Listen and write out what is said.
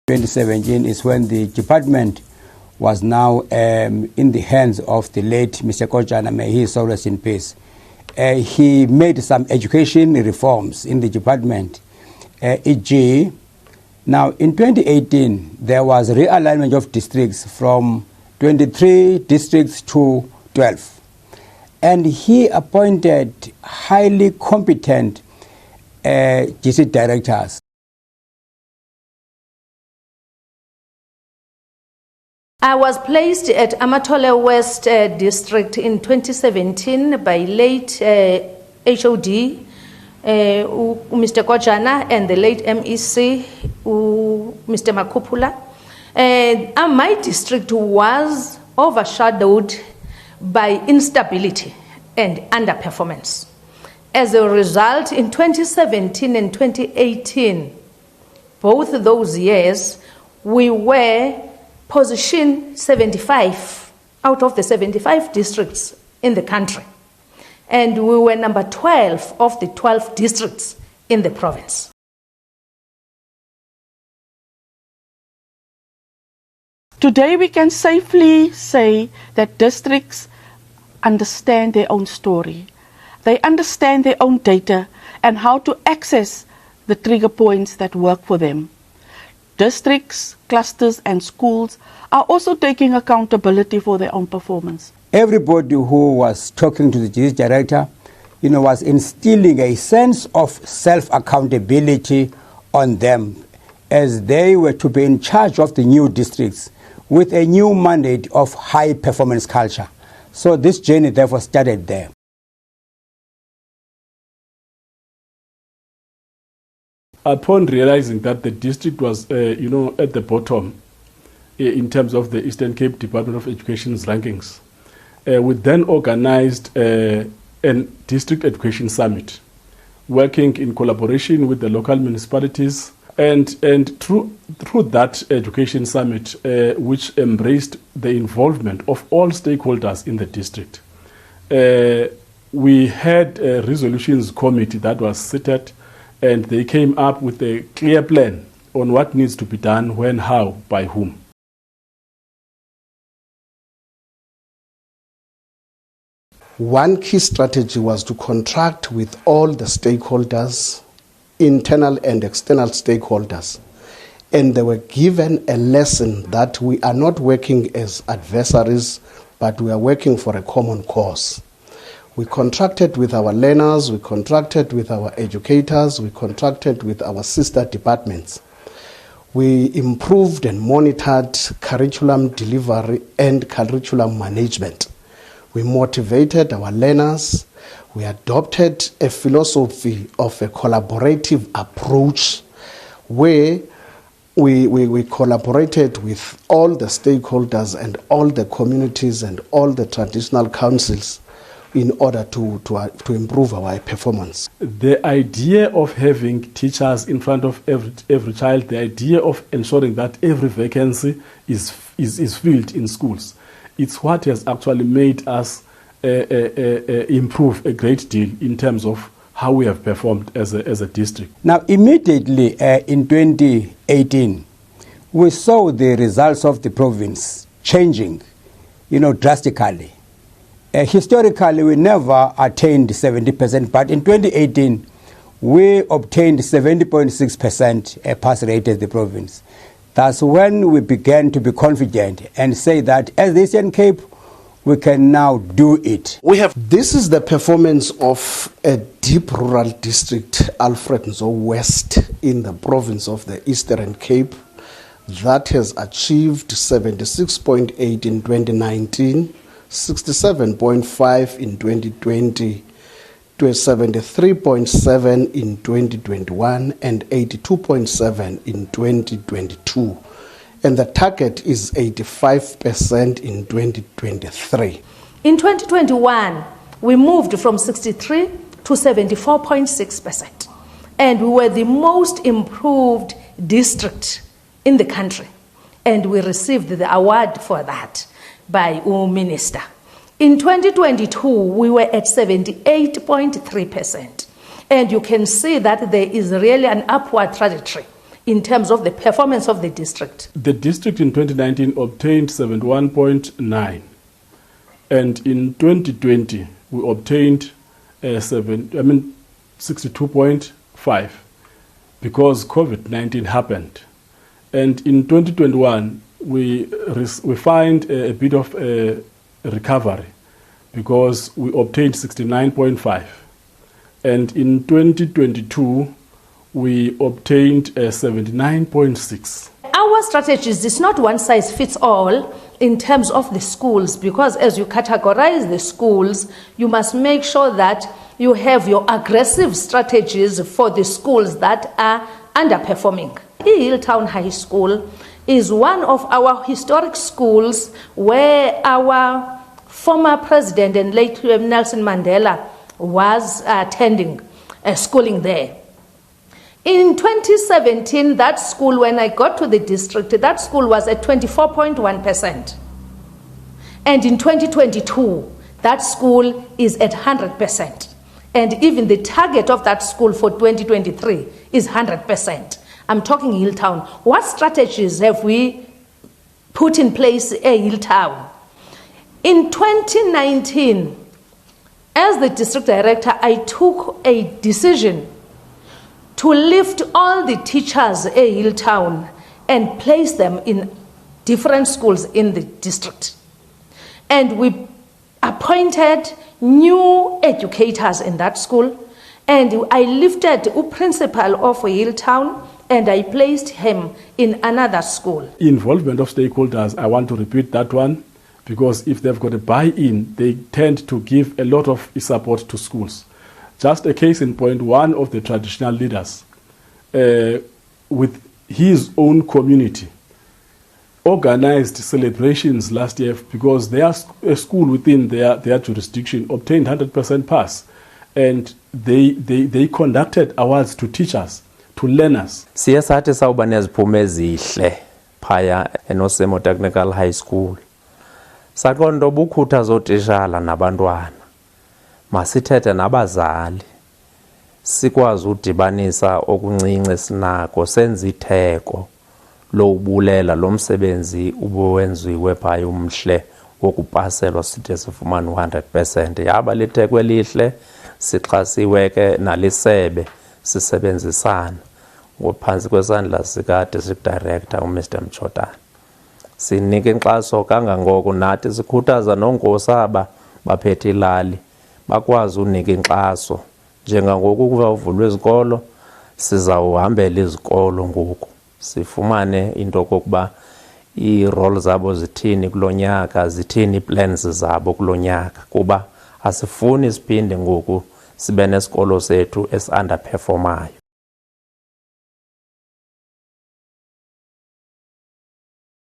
2017 is when the department was now in the hands of the late Mr. Kojana, may he so rest in peace. He made some education reforms in the department, e.g., now in 2018 there was realignment of districts from 23 districts to 12. And he appointed highly competent district directors. I was placed at Amatole West District in 2017 by late HoD, Mr. Kojana, and the late MEC, Mr. Makupula. My district was overshadowed by instability and underperformance. As a result, in 2017 and 2018, both those years, we were position 75 out of the 75 districts in the country. And we were number 12 of the 12 districts in the province. Today we can safely say that districts understand their own story. They understand their own data and how to access the trigger points that work for them. Districts, clusters and schools are also taking accountability for their own performance. Everybody who was talking to the district director, was instilling a sense of self-accountability on them as they were to be in charge of the new districts with a new mandate of high performance culture. So this journey therefore started there. Upon realizing that the district was, at the bottom in terms of the Eastern Cape Department of Education's rankings, we then organized a district education summit, working in collaboration with the local municipalities, and through that education summit, which embraced the involvement of all stakeholders in the district, we had a resolutions committee that was seated, and they came up with a clear plan on what needs to be done, when, how, by whom. One key strategy was to contract with all the stakeholders, internal and external stakeholders. And they were given a lesson that we are not working as adversaries, but we are working for a common cause. We contracted with our learners, we contracted with our educators, we contracted with our sister departments. We improved and monitored curriculum delivery and curriculum management. We motivated our learners. We adopted a philosophy of a collaborative approach where we collaborated with all the stakeholders and all the communities and all the traditional councils in order to improve our performance. The idea of having teachers in front of every child, the idea of ensuring that every vacancy is filled in schools, it's what has actually made us improve a great deal in terms of how we have performed as a district. Now, immediately in 2018, we saw the results of the province changing, drastically. Historically, we never attained 70%, but in 2018, we obtained 70.6% pass rate as the province. That's when we began to be confident and say that as the Eastern Cape, we can now do it. This is the performance of a deep rural district, Alfred Nzo West, in the province of the Eastern Cape, that has achieved 76.8 in 2019, 67.5 in 2020, to 73.7 in 2021, and 82.7 in 2022. And the target is 85% in 2023. In 2021, we moved from 63 to 74.6%. And we were the most improved district in the country. And we received the award for that by our minister. In 2022, we were at 78.3%. And you can see that there is really an upward trajectory in terms of the performance of the district? The district in 2019 obtained 71.9, and in 2020 we obtained 62.5 because COVID-19 happened, and in 2021 we find a bit of a recovery because we obtained 69.5, and in 2022 we obtained 79.6. Our strategies is not one size fits all in terms of the schools, because as you categorize the schools, you must make sure that you have your aggressive strategies for the schools that are underperforming. Hilltown High School is one of our historic schools where our former president and late Nelson Mandela was attending schooling there. In 2017, that school, when I got to the district, that school was at 24.1%. And in 2022, that school is at 100%. And even the target of that school for 2023 is 100%. I'm talking Hilltown. What strategies have we put in place at Hilltown? In 2019, as the district director, I took a decision to lift all the teachers at Hilltown and place them in different schools in the district. And we appointed new educators in that school, and I lifted the principal of Hilltown and I placed him in another school. Involvement of stakeholders, I want to repeat that one, because if they've got a buy-in, they tend to give a lot of support to schools. Just a case in point, one of the traditional leaders with his own community organized celebrations last year because their school within their jurisdiction obtained 100% pass, and they conducted awards to teachers, to learners. Siye sathi sawuba neziphumo ezihle phaya eNosemo Technical High School. Saqonda ubukhuthaza ootishala nabantwana. Masithethe nabazali. Sikwazi udibanisa okuncinci sinako senza itheko lokubulela lo msebenzi ubuwenziwe phaya umhle wokupaselwa side sifumana 100%. Yaba litheko elihle, sixhasiwe ke nalisebe sisebenzisana ngophansi kwesandla sika District Director uMr Mchotana. Sinika inkxaso kangangoko nathi sikhuthaza nonkosaba baphethe ilali bakwazi unika inkxaso. Njengangoku kuvulwe izikolo, sizawuhambela izikolo ngoku sifumane into kokuba i-role zabo zithini kulonyaka, zithini plans zabo kulonyaka, kuba asifuni siphinde ngoku sibe nesikolo sethu esi-underperformayo.